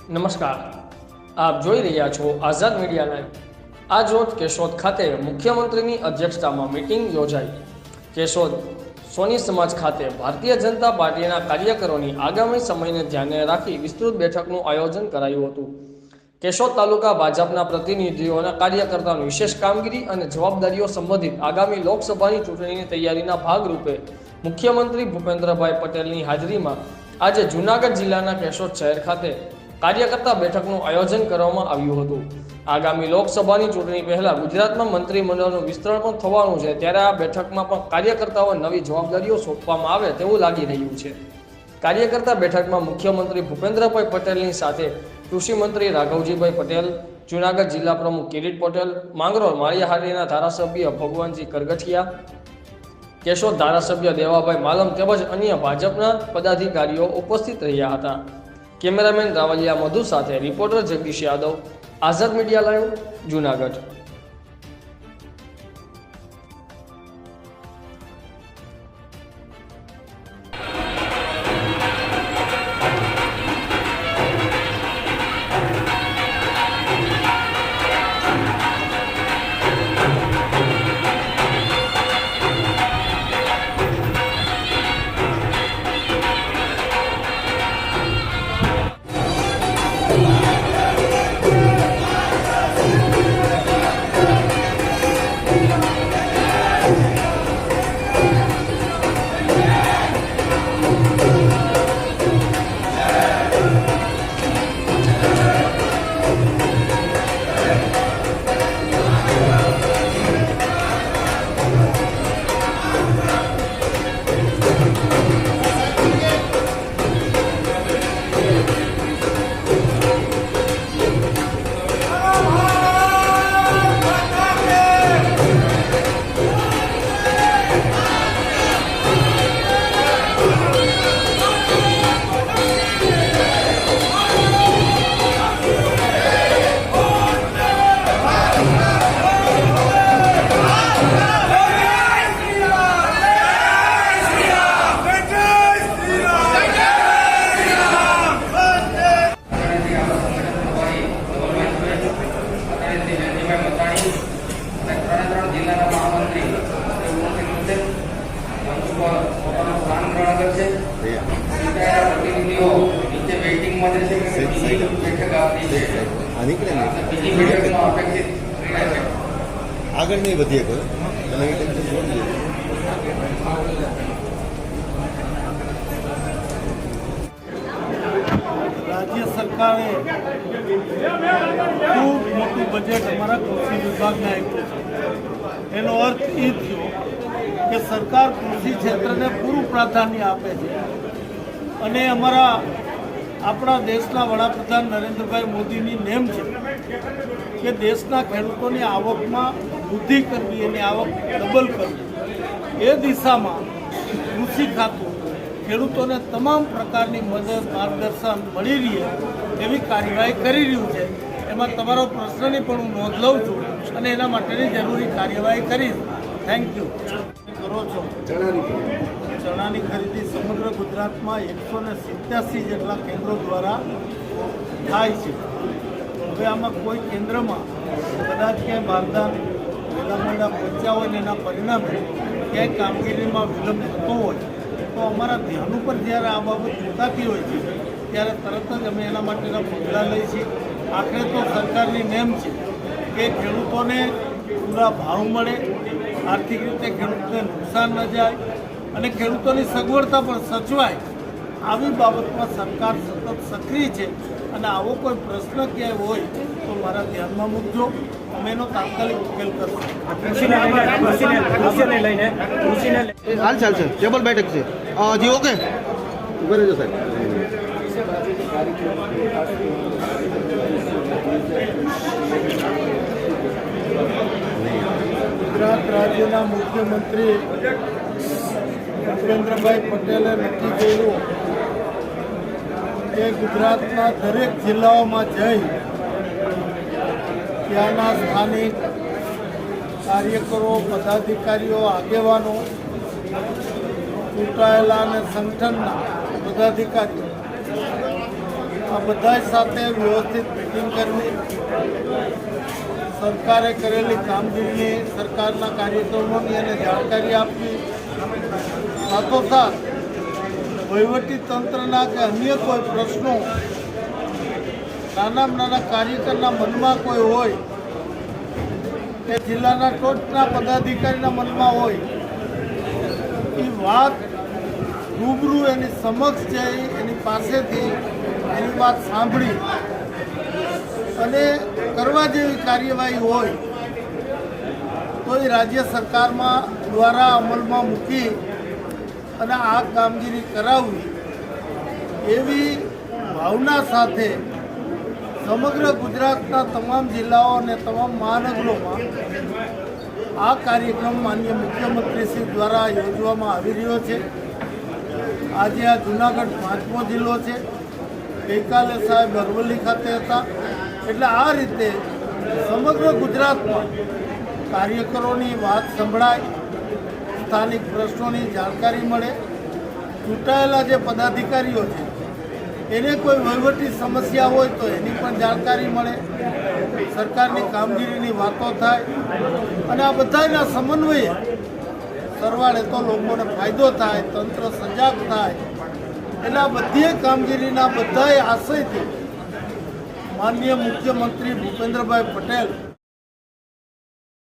નમસ્કાર, આપ જોઈ રહ્યા છો આઝાદ મીડિયા લાઈવ। આજ રોજ કેશોદ ખાતે મુખ્યમંત્રીની અધ્યક્ષતામાં મીટિંગ યોજાઈ। કેશોદ સોની સમાજ ખાતે ભારતીય જનતા પાર્ટીના કાર્યકરોની આગામી સમયને ધ્યાને રાખી વિસ્તૃત બેઠકનું આયોજન કરાયું હતું। કેશોદ તાલુકા ભાજપના પ્રતિનિધિઓ અને કાર્યકર્તાઓની વિશેષ કામગીરી અને જવાબદારીઓ સંબંધિત આગામી લોકસભાની ચૂંટણીની તૈયારીના ભાગરૂપે મુખ્યમંત્રી ભૂપેન્દ્રભાઈ પટેલની હાજરીમાં આજે જૂનાગઢ જિલ્લાના કેશોદ શહેર ખાતે કાર્યકર્તા બેઠકનું આયોજન કરવામાં આવ્યું હતું। આગામી લોકસભાની ચૂંટણી પહેલા ગુજરાતમાં મંત્રીમંડળનું વિસ્તરણ પણ થવાનું છે, ત્યારે આ બેઠકમાં પણ કાર્યકર્તાઓને નવી જવાબદારીઓ સોંપવામાં આવે તેવું લાગી રહ્યું છે। કાર્યકર્તા બેઠકમાં મુખ્યમંત્રી ભૂપેન્દ્રભાઈ પટેલની સાથે કૃષિ મંત્રી રાઘવજીભાઈ પટેલ, જૂનાગઢ જિલ્લા પ્રમુખ કિરીટ પટેલ, માંગરોળ માળિયાહાટીના ધારાસભ્ય ભગવાનજી કરગઠિયા, કેશોદ ધારાસભ્ય દેવાભાઈ માલમ તેમજ અન્ય ભાજપના પદાધિકારીઓ ઉપસ્થિત રહ્યા હતા। કેમેરામેન રાવલિયા મધુ સાથે રિપોર્ટર જગદીશ યાદવ, આઝાદ મીડિયા લાઈવ, જૂનાગઢ। આગળ નહીં વધીએ કોઈ રાજ્ય સરકારે ખૂબ મોટું બજેટ અમારા કૃષિ વિભાગને આપ્યું છે। એનો અર્થ એ થયો કે સરકાર કૃષિ ક્ષેત્રને પૂરું પ્રાધાન્ય આપે છે અને આપણા દેશના વડાપ્રધાન નરેન્દ્રભાઈ મોદીની નેમ છે કે દેશના ખેડૂતોની આવકમાં વૃદ્ધિ કરવી, એની આવક ડબલ કરવી। એ દિશામાં કૃષિ ખાતું ખેડૂતોને તમામ પ્રકારની મદદ માર્ગદર્શન મળી રહે એવી કાર્યવાહી કરી રહ્યું છે। એમાં તમારો પ્રશ્નની પણ હું નોંધ લઉં છું અને એના માટેની જરૂરી કાર્યવાહી કરીશ। Thank you. કરો છો ચણાની ખરીદી સમગ્ર ગુજરાતમાં 187 જેટલા કેન્દ્રો દ્વારા થાય છે। હવે આમાં કોઈ કેન્દ્રમાં કદાચ ક્યાંય બારદાન વહેલા મોડા પહોંચ્યા હોય ને એના પરિણામે ક્યાંય કામગીરીમાં વિલંબ થતો હોય તો અમારા ધ્યાન ઉપર જ્યારે આ બાબત મુકાતી હોય છે ત્યારે તરત જ અમે એના માટેના પગલાં લઈએ છીએ। આખરે તો સરકારની નેમ છે કે ખેડૂતોને પૂરા ભાવ મળે, આર્થિક રીતે ખેડૂતને નુકસાન ન જાય અને ખેડૂતોની સગવડતા પણ સચવાય, આવી બાબતમાં સરકાર સતત સક્રિય છે અને આવો કોઈ પ્રશ્ન ક્યાંય હોય તો મારા ધ્યાનમાં મૂકજો, અમે એનો તાત્કાલિક ઉકેલ કરશું। હાલ ચાલશે, ટેબલ બેઠક છે જી, ઓકે ઉભા રહેજો સાહેબ। ગુજરાત રાજ્યના મુખ્યમંત્રી ભૂપેન્દ્રભાઈ પટેલે નક્કી કર્યું કે ગુજરાતના દરેક જિલ્લાઓમાં જઈ ત્યાંના સ્થાનિક કાર્યકરો, પદાધિકારીઓ, આગેવાનો, ચૂંટાયેલા અને સંગઠનના પદાધિકારીઓ આ બધા સાથે વ્યવસ્થિત મિટિંગ કરવી, સરકારે કરેલી કામગીરીની, સરકારના કાર્યક્રમોની અને જાણકારી આપવી, સાથોસાથ વહીવટી તંત્રના કે અન્ય કોઈ પ્રશ્નો નાનામાં નાના કાર્યકરના મનમાં કોઈ હોય કે જિલ્લાના ટોચના પદાધિકારીના મનમાં હોય એ વાત રૂબરૂ એની સમક્ષ જઈ એની પાસેથી એની વાત સાંભળી અને કરવા જેવી કાર્યવાહી હોય તો એ રાજ્ય સરકારમાં દ્વારા અમલમાં મૂકી અને આ કામગીરી કરાવવી એવી ભાવના સાથે સમગ્ર ગુજરાતના તમામ જિલ્લાઓ અને તમામ મહાનગરોમાં આ કાર્યક્રમ માનનીય મુખ્યમંત્રીશ્રી દ્વારા યોજવામાં આવી રહ્યો છે. આજે આ જૂનાગઢ 5મો જિલ્લો છે. ગઈકાલે સાહેબ અરવલ્લી ખાતે હતા. એટલે આ રીતે સમગ્ર ગુજરાતમાં કાર્યકરોની વાત સંભળાય, સ્થાનિક પ્રશ્નોની જાણકારી મળે, ચૂંટાયેલા જે પદાધિકારીઓ છે એને કોઈ વહીવટી સમસ્યા હોય તો એની પણ જાણકારી મળે, સરકારની કામગીરીની વાતો થાય અને આ બધાના સમન્વયે સરવાળે તો લોકોને ફાયદો થાય, તંત્ર સજાગ થાય. એટલે આ બધી કામગીરીના બધાએ આશયથી માનનીય મુખ્યમંત્રી ભૂપેન્દ્રભાઈ પટેલ